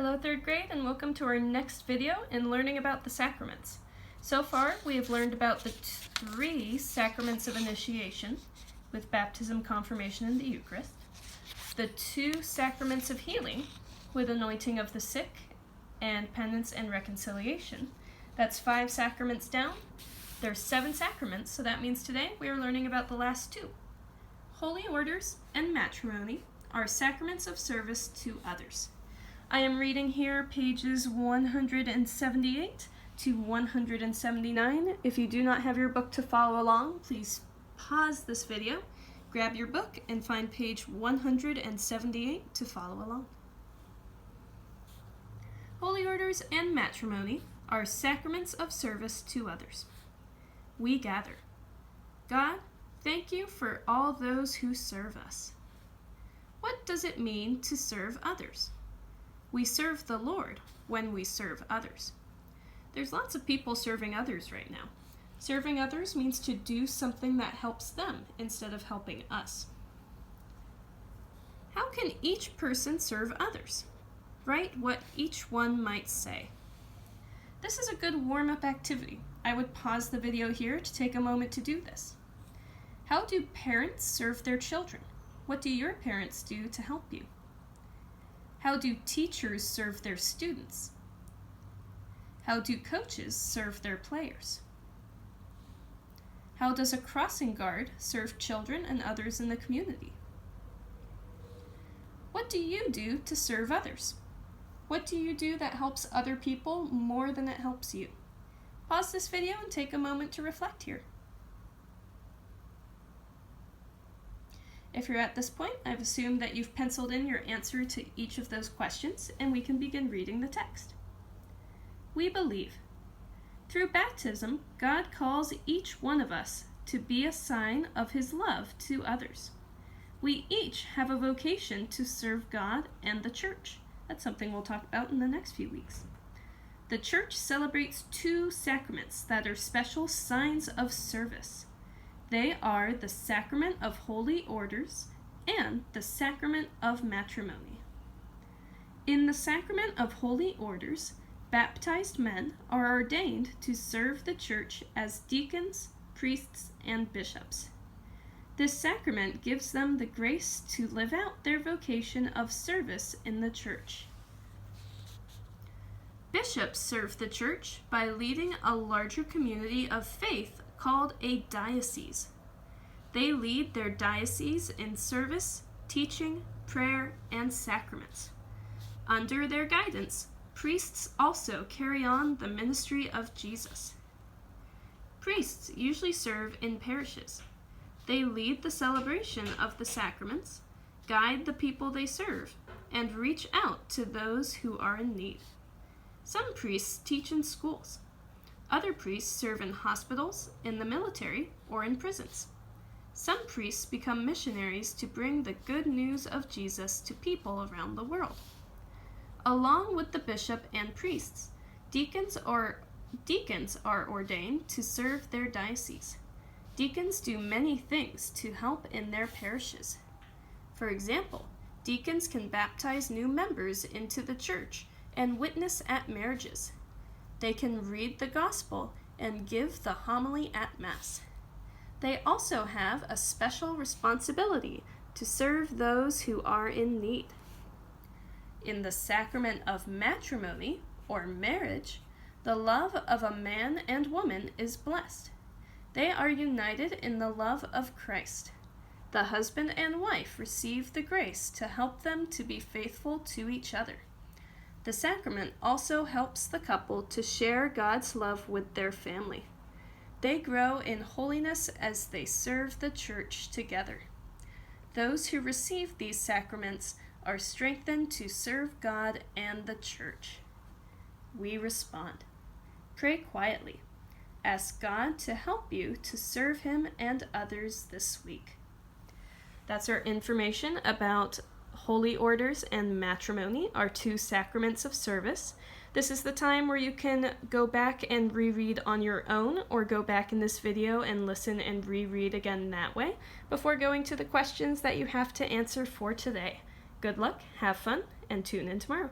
Hello third grade, and welcome to our next video in learning about the sacraments. So far we have learned about the 3 sacraments of initiation with baptism, confirmation, and the Eucharist, the 2 sacraments of healing with anointing of the sick and penance and reconciliation. That's 5 sacraments down. There's 7 sacraments, so that means today we are learning about the last 2. Holy orders and matrimony are sacraments of service to others. I am reading here pages 178 to 179. If you do not have your book to follow along, please pause this video, grab your book, and find page 178 to follow along. Holy orders and matrimony are sacraments of service to others. We gather. God, thank you for all those who serve us. What does it mean to serve others? We serve the Lord when we serve others. There's lots of people serving others right now. Serving others means to do something that helps them instead of helping us. How can each person serve others? Write what each one might say. This is a good warm-up activity. I would pause the video here to take a moment to do this. How do parents serve their children? What do your parents do to help you? How do teachers serve their students? How do coaches serve their players? How does a crossing guard serve children and others in the community? What do you do to serve others? What do you do that helps other people more than it helps you? Pause this video and take a moment to reflect here. If you're at this point, I've assumed that you've penciled in your answer to each of those questions, and we can begin reading the text. We believe. Through baptism, God calls each one of us to be a sign of His love to others. We each have a vocation to serve God and the Church. That's something we'll talk about in the next few weeks. The Church celebrates 2 sacraments that are special signs of service. They are the Sacrament of Holy Orders and the Sacrament of Matrimony. In the Sacrament of Holy Orders, baptized men are ordained to serve the Church as deacons, priests, and bishops. This sacrament gives them the grace to live out their vocation of service in the Church. Bishops serve the Church by leading a larger community of faith called a diocese. They lead their diocese in service, teaching, prayer, and sacraments. Under their guidance, priests also carry on the ministry of Jesus. Priests usually serve in parishes. They lead the celebration of the sacraments, guide the people they serve, and reach out to those who are in need. Some priests teach in schools. Other priests serve in hospitals, in the military, or in prisons. Some priests become missionaries to bring the good news of Jesus to people around the world. Along with the bishop and priests, deacons are ordained to serve their diocese. Deacons do many things to help in their parishes. For example, deacons can baptize new members into the Church and witness at marriages. They can read the Gospel and give the homily at Mass. They also have a special responsibility to serve those who are in need. In the sacrament of matrimony, or marriage, the love of a man and woman is blessed. They are united in the love of Christ. The husband and wife receive the grace to help them to be faithful to each other. The sacrament also helps the couple to share God's love with their family. They grow in holiness as they serve the Church together. Those who receive these sacraments are strengthened to serve God and the Church. We respond. Pray quietly. Ask God to help you to serve Him and others this week. That's our information about Holy Orders and Matrimony, our 2 sacraments of service. This is the time where you can go back and reread on your own, or go back in this video and listen and reread again that way, before going to the questions that you have to answer for today. Good luck, have fun, and tune in tomorrow.